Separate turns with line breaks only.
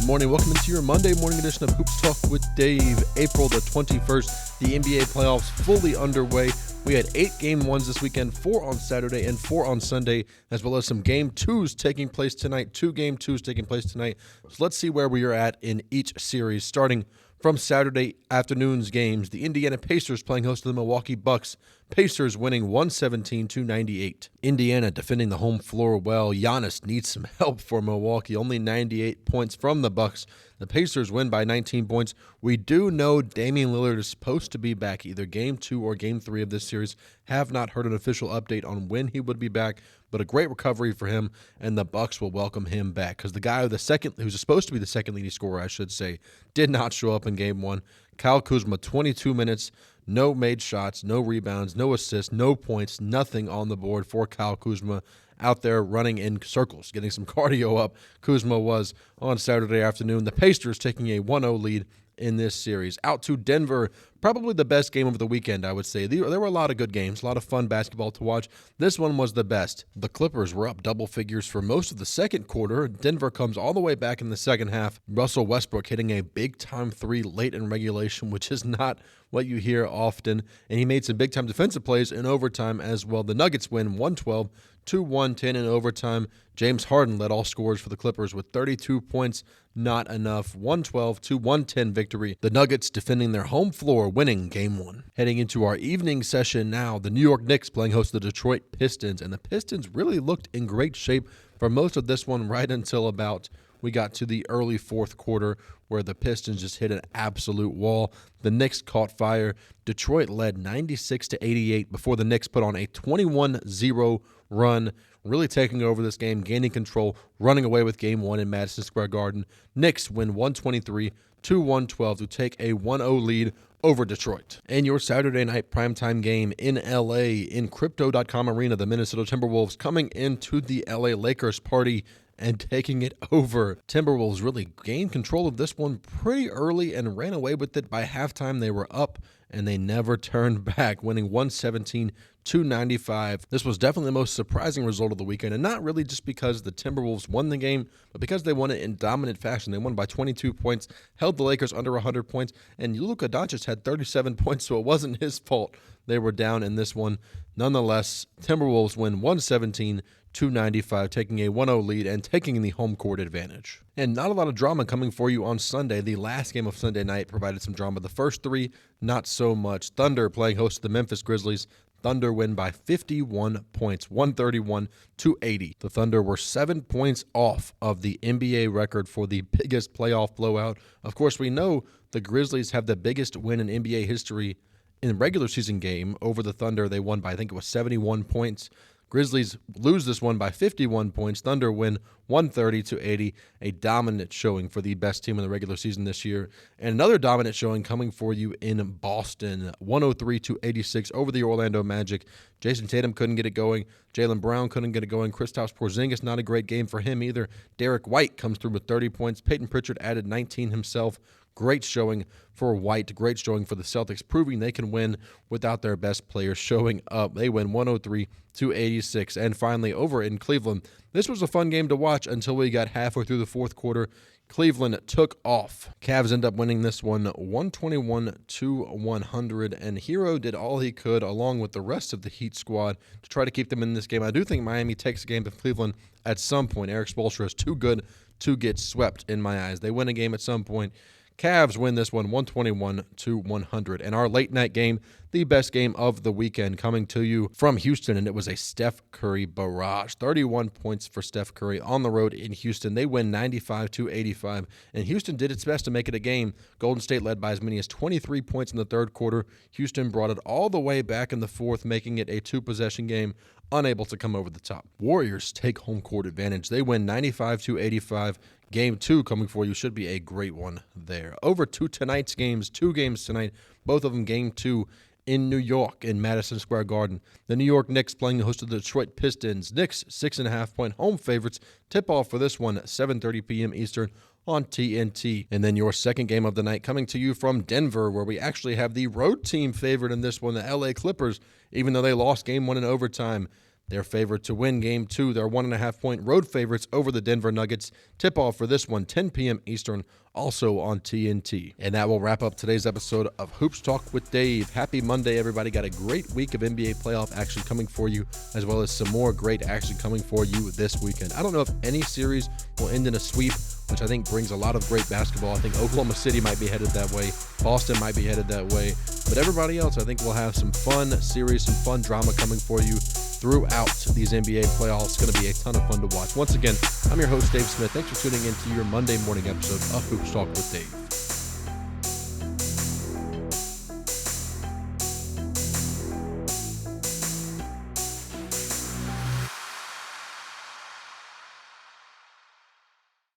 Good morning. Welcome into your Monday morning edition of Hoops Talk with Dave. April the 21st, the NBA playoffs fully underway. We had 8 game ones this weekend, 4 on Saturday and 4 on Sunday, as well as some game twos taking place tonight, 2 game twos taking place tonight. So let's see where we are at in each series. Starting from Saturday afternoon's games, the Indiana Pacers playing host to the Milwaukee Bucks. Pacers winning 117-98. Indiana defending the home floor well. Giannis needs some help for Milwaukee. Only 98 points from the Bucks. The Pacers win by 19 points. We do know Damian Lillard is supposed to be back either Game 2 or Game 3 of this series. Have not heard an official update on when he would be back, but a great recovery for him, and the Bucks will welcome him back because the guy who's supposed to be the second leading scorer, I should say, did not show up in Game 1. Kyle Kuzma, 22 minutes, no made shots, no rebounds, no assists, no points, nothing on the board for Kyle Kuzma out there running in circles, getting some cardio up. Kuzma was on Saturday afternoon. The Pacers taking a 1-0 lead in this series. Out to Denver, probably the best game of the weekend, I would say. There were a lot of good games, a lot of fun basketball to watch. This one was the best. The Clippers were up double figures for most of the second quarter. Denver comes all the way back in the second half. Russell Westbrook hitting a big-time three late in regulation, which is not what you hear often, and he made some big-time defensive plays in overtime as well. The Nuggets win 112-110 in overtime. James Harden led all scorers for the Clippers with 32 points. Not enough. 112-110 victory. The Nuggets defending their home floor, winning Game 1. Heading into our evening session now, the New York Knicks playing host to the Detroit Pistons, and the Pistons really looked in great shape for most of this one right until about we got to the early fourth quarter where the Pistons just hit an absolute wall. The Knicks caught fire. Detroit led 96-88 before the Knicks put on a 21-0 run, really taking over this game, gaining control, running away with Game 1 in Madison Square Garden. Knicks win 123-112 to take a 1-0 lead over Detroit. And your Saturday night primetime game in L.A. in Crypto.com Arena, the Minnesota Timberwolves coming into the L.A. Lakers party and taking it over. Timberwolves really gained control of this one pretty early and ran away with it. By halftime, they were up, and they never turned back, winning 117-95. This was definitely the most surprising result of the weekend, and not really just because the Timberwolves won the game, but because they won it in dominant fashion. They won by 22 points, held the Lakers under 100 points, and Luka Doncic had 37 points, so it wasn't his fault they were down in this one. Nonetheless, Timberwolves win 117-95, taking a 1-0 lead and taking the home court advantage. And not a lot of drama coming for you on Sunday. The last game of Sunday night provided some drama. The first 3, not so much. Thunder playing host to the Memphis Grizzlies. Thunder win by 51 points, 131-80. The Thunder were 7 points off of the NBA record for the biggest playoff blowout. Of course, we know the Grizzlies have the biggest win in NBA history in the regular season game over the Thunder. They won by, I think it was 71 points. Grizzlies lose this one by 51 points. Thunder win 130-80, a dominant showing for the best team in the regular season this year. And another dominant showing coming for you in Boston, 103-86 over the Orlando Magic. Jason Tatum couldn't get it going. Jaylen Brown couldn't get it going. Kristaps Porzingis, not a great game for him either. Derek White comes through with 30 points. Peyton Pritchard added 19 himself. Great showing for White, great showing for the Celtics, proving they can win without their best players showing up. They win 103-86. And finally, over in Cleveland, this was a fun game to watch until we got halfway through the fourth quarter. Cleveland took off. Cavs end up winning this one 121-100, and Hero did all he could along with the rest of the Heat squad to try to keep them in this game. I do think Miami takes the game to Cleveland at some point. Eric Spoelstra is too good to get swept in my eyes. They win a game at some point. Cavs win this one 121-100. And our late night game, the best game of the weekend, coming to you from Houston, and it was a Steph Curry barrage. 31 points for Steph Curry on the road in Houston. They win 95-85, and Houston did its best to make it a game. Golden State led by as many as 23 points in the third quarter. Houston brought it all the way back in the fourth, making it a two-possession game, unable to come over the top. Warriors take home court advantage. They win 95-85. Game 2 coming for you should be a great one there. Over to tonight's games, 2 games tonight, both of them Game 2 in New York in Madison Square Garden. The New York Knicks playing the host of the Detroit Pistons. Knicks 6.5-point home favorites. Tip-off for this one, 7:30 p.m. Eastern on TNT. And then your second game of the night coming to you from Denver, where we actually have the road team favorite in this one, the LA Clippers, even though they lost Game 1 in overtime. They're favored to win Game 2. They're 1.5-point road favorites over the Denver Nuggets. Tip-off for this one, 10 p.m. Eastern, also on TNT. And that will wrap up today's episode of Hoops Talk with Dave. Happy Monday, everybody. Got a great week of NBA playoff action coming for you, as well as some more great action coming for you this weekend. I don't know if any series will end in a sweep, which I think brings a lot of great basketball. I think Oklahoma City might be headed that way. Boston might be headed that way. But everybody else, I think, will have some fun series, some fun drama coming for you throughout these NBA playoffs. It's going to be a ton of fun to watch. Once again, I'm your host, Dave Smith. Thanks for tuning in to your Monday morning episode of Hoops Talk with Dave.